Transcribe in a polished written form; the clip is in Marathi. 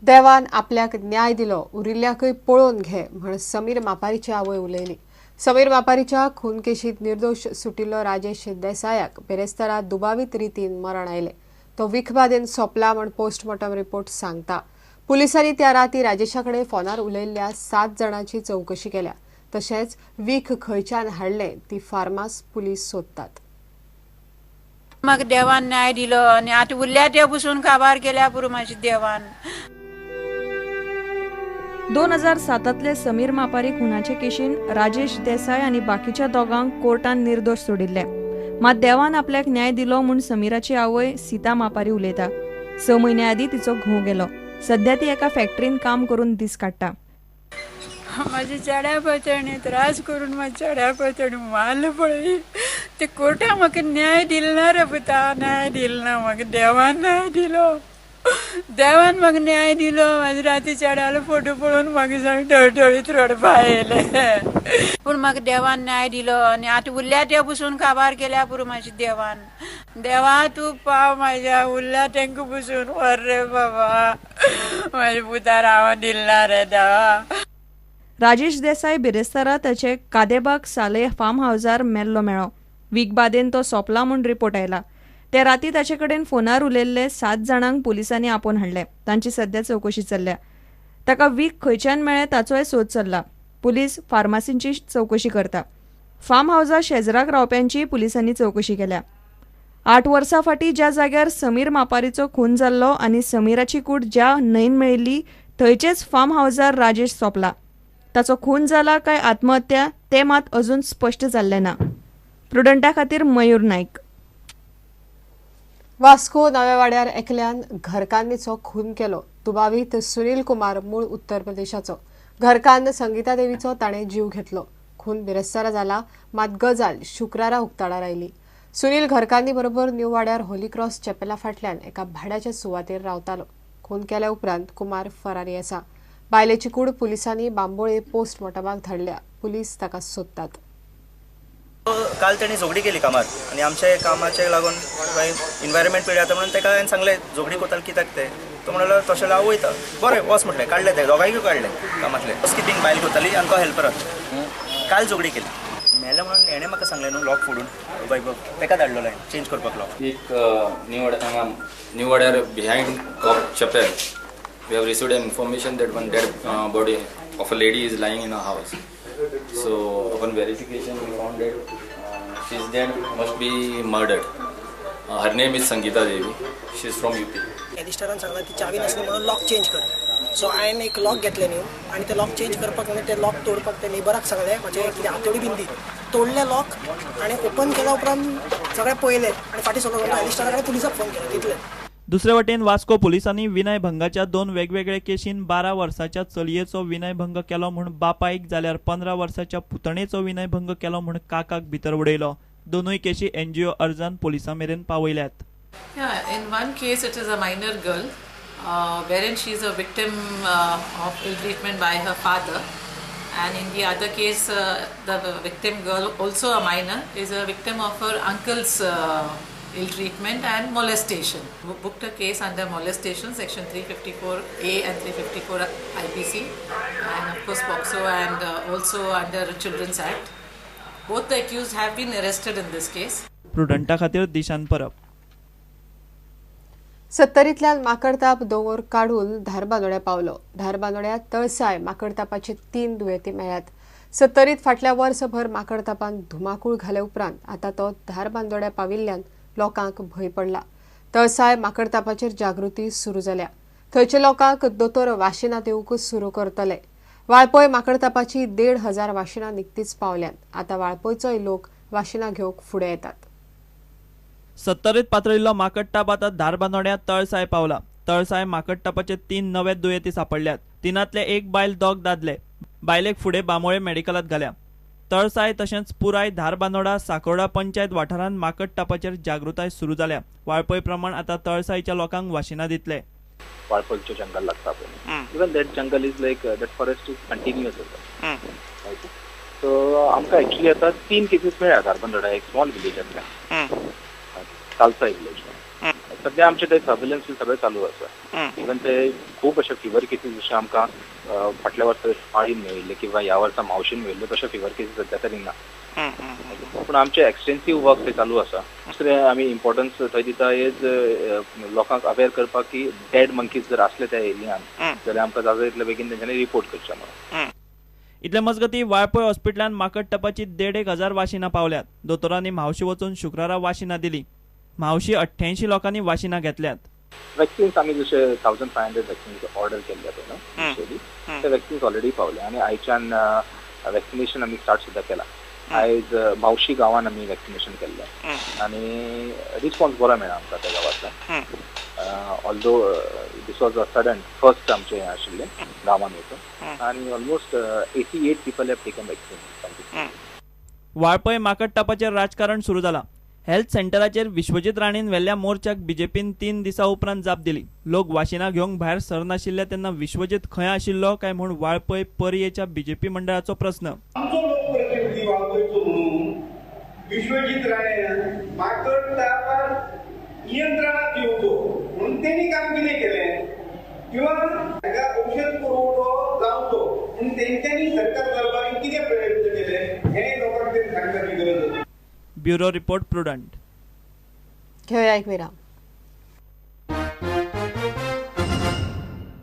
देवान आपल्याक न्याय दिलो उरिल्ल्याकय पळोवन घे म्हण समीर मापारीची आवय उलयली. समीर मापारीच्या खून केशीत निर्दोष सुटिल्लो राजेश देसायाक बेरेस्तारा दुबावीत रितीन मरण आयले. तो विखबादेन सोंपला म्हण पोस्टमॉर्टम रिपोर्ट सांगता. पुलिसांनी त्या राती राजेशाकडे फोनार उलयल्ल्या 7 जाणांची चौकशी केल्या. तशेंच वीख खंयच्यान हाडले ती फार्मास पुलीस सोदतात. म्हाका देवान न्याय दिलो आनी आतां उरल्या ते पसून काबार केल्या पुरो म्हाजी देवान. 2007तले समीर मापारी खुनाचे केशीन राजेश देसाय आणि बाकीच्या दोगांक कोर्टान निर्दोष सोडिल्ले. मात देवान आपल्याक न्याय दिलो म्हूण समीराची आवय सीता मापारी उलयता. 6 म्हयने आदीं तिचो घोव गेलो. सध्या ती एका फॅक्टरीन काम करून दीस काडटा. म्हाज्या चेड्या पयतणी त्रास करून म्हाज्या चेड्या पयतणी मारले पळय ते कोर्टान म्हाका न्याय दिलो ना रे पुता. न्याय दिलो ना म्हाका देवान न्याय दिलो. देवान म्हाका न्याय दिलो. म्हाज्या राती चेड्यालो फोटो पळोवन म्हाका सामकें टळटळीत रडपा येयलें. पूण म्हाका देवान न्याय दिलो आनी आतां उरल्या ते पसून काबार केल्या पुरो म्हाज्या देवान. देवा तूं पाव म्हाज्या उरल्या तेंका पसून व्हर रे बाबा. म्हाज्या पुतार हांव दिलना रे देवा. राजेश देसाय बिरेस्तारा ताचे कादेबाग साले फार्म हावजार मेल्लो मेळ्ळो. वीक बादेन तो सोंपला म्हूण रिपोर्ट आयला. ते राती ताचे कडेन फोनार उलयल्ले 7 जाणांक पुलिसांनी आपोवन हाडले. तांची सध्या चवकशी चल्ल्या. ताका वीक खंयच्यान मेळ्ळे ताचोय सोद चल्ला. पुलीस फार्मासींची चवकशी करता. फार्म हावजा शेजराक रावप्यांची पुलिसांनी चवकशी केल्या. 8 वर्सां फाटीं ज्या जाग्यार समीर मापारीचो खून जाल्लो आनी समीराची कूड ज्या न्हंयन मेळिल्ली थंयचेच फार्म हावजार राजेश सोंपला. ताचो खून जाला काय आत्महत्या ते मात अजून स्पश्ट जाल्लें ना. प्रुडंटा खातीर मयूर नाईक. वास्को नव्या वाड्यार एकल्यान घरकान्नीचो खून केलो. दुबावीत सुनील कुमार मूळ उत्तर प्रदेशाचो. घरकान्न संगीता देवीचो ताणें जीव घेतलो. खून बिरेस्तारा जाला मात गजाल शुक्रारा उक्ताडार आयली. सुनील घरकान्नी बरोबर न्यू वाड्यार होली क्रॉस चॅपेला फाटल्यान एका भाड्याच्या सुवातेर रावतालो. खून केल्या उपरांत कुमार फरारी आसा. बायलेची कूड पुलिसांनी बांबोळे पोस्टमॉर्टमाक धाडल्या. पुलीस ताका सोदतात. काल ताणी झगडी केली कामार आनी आमच्या कामाचे लागून खंय इन्वायरमेंट पिड्या आता म्हणून ताका हांवें सांगलें झगडी कोताल कित्याक ते. तो म्हणलो तशें हांव वयता. बरें वच म्हटलें. काडले ते दोगांयकूय काडले कामांतले. हाउसकीपींग बायल कोताली आनी तो हेल्पर. काल झगडी केली. मेले म्हणून हेणें म्हाका सांगलें न्हू लॉक फोडून वैभव ताका धाडलो हांवें चेंज करपाक लॉक. एक न्यू वाड्यार बिहाइंड कॉप chapel we have received an information that one dead body of a lady is lying in a house. So upon verification we found that she is dead, must be murdered. Her name is Sangeeta Devi. She is from UP. एडिस्टरान सांगला ती चावी नासली म्हणून लॉक चेंज कर. सो हांवें एक लॉक घेतलें न्यू आनी ते लॉक चेंज करपाक म्हणून ते लॉक तोडपाक ते नेबराक सांगलें म्हाजे कितें हातोडी बिंदी तोडले लॉक आनी ओपन केल्या उपरांत सगळें पळयलें आनी फाटीं सगळो एडिस्टरा कडेन पुलिसाक फोन केलो तितलें. दुसरे वटेन वास्को पुलिसांनी विनयभंगाच्या 2 वेगवेगळ्या केशीन 12 वर्साच्या चलयेचो विनयभंग केलो म्हूण बापायक जाल्यार 15 वर्साच्या पुतणेचो विनयभंग केलो म्हूण काकाक भितर उडयलो. दोनूय केशी NGO अर्जान पुलिसां मेरेन पावयल्यात. Yeah, in one case it is a minor girl wherein she is a victim of ill treatment by her father, and in the other case the victim girl, also a minor, is a victim of her uncle's ill treatment and molestation. Booked a case under molestation section 354A and 354 IPC, and of course POCSO, and also under Children's Act. Both the accused have been arrested in this case. प्रुडंटा खातीर दिशान परब. 70तल्यान माकडताप दोंगर काढून धारबांदोड्या पावलो. धारबांदोड्यात तळसाय माकडतापाचे 3 दुयेंती मेळ्ळ्यात. 70त फाटल्या वर्सभर माकडतापान धुमाकूळ घाले उपरांत आता तो धारबांदोड्या पाविल्ल्यान लोकांक भंय पडला. तळसाय माकडतापाचेर जागृती सुरू जाल्या. थंयच्या लोकांक दोतोर वाशिनां दिवंक सुरू करतले. वाळपय माकडतापाची 1,500 वाशिनां निकतीच पावल्यात. आता वाळपयचोय लोक वाशिनां घेवंक फुडें येतात. 70त पातळिल्लो माकडटाप आतां धारबांदोड्यात तळसाय पावला. तळसाय माकडटापाचे 3 नवे दुयेंती सापडल्यात. 3तले 1 बायल 2 दादले. बायलेक फुडें बांबोळे मेडिकलात घाल्या. तळसाय तशेंच पुराय धारबांदोडा सांखोर्डा पंचायत वाठारांत माकडटापाचेर जागृताय सुरू जाल्या. वाळपय प्रमाण आतां तळसायच्या लोकांक वाशिनां दितले. वाळपयचो जंगल लागता पळय, even that jungle is like that forest is continuous आसा. सो आमकां एक्चुअली आतां 3 केसीस मेळ्ळ्या धारबांदोडा एक स्मॉल विलेजांतल्यान, तालसाय विलेज. सध्या आमचे ते सर्वेलन्स सगळें चालू आसा. इवन ते खूब अशे फिवर केसीस जशे आमकां फाटल्या वर्सा पाळीन मेळिल्ले किंवा ह्या वर्सा मावशीन मेळिल्ले तशे फिवर केसीस सध्या तरी ना. पूण आमचे एक्सटेन्सीव वर्क ते चालू आसा. दुसरें आमी इम्पॉर्टन्स थंय दिता इज लोकांक अवेअर करपाक की डेड मंकीज जर आसले त्या एरियान जाल्यार आमकां जाता तितले बेगीन तेंच्यांनी रिपोर्ट करचें म्हणून. इतले मजगतीं वाळपय हॉस्पिटलांत माकडटपाची 1,500 वाशिनां पावल्यात. दोतोरांनी म्हावशी वचून शुक्रारा वाशिनां दिली. म्हावशी 88 लोकांनी वाशिनां घेतल्यात. वॅक्सिन्स आमी जशे 1500 वॅक्सिन्स ऑर्डर केल्ले पळय न्हू, ते वॅक्सिन्स ऑलरेडी पावले आनी आयच्यान वॅक्सिनेशन आमी स्टार्ट सुद्दां केलां. आयज मावशी गांवान आमी वॅक्सिनेशन केल्लें आनी रिस्पॉन्स बरो मेळ्ळा आमकां त्या गांवांतल्यान. Although this was a sudden first आमचें हें आशिल्लें गांवान वचून आनी almost 88 people have taken vaccine. Valpoi माकडटापाचेर राजकारण सुरू जालां. हेल्थ सेंटराचेर विश्वजीत राणीन व्हेल्ल्या मोर्चाक बीजेपीन 3 दिसां उपरांत जाप दिली. लोक वाशिनां घेवंक भायर सरनाशिल्ले तेन्ना विश्वजीत खंय आशिल्लो काय म्हूण वाळपय पर्येच्या बीजेपी मंडळाचो प्रस्न. आमचो लोकप्रतिनिधी वाळपयचो म्हणून विश्वजीत राणेन माकडटापार नियंत्रणात येवचो म्हणून तेणी काम कितें केलें किंवा ताका औषध पुरवठो जावचो म्हणून तेंच्यांनी सरकार दरबारी कितें प्रयत्न केले हें लोकांक सांगपाची गरज आसा. Bureau report prudent. घेऊया एक विराम.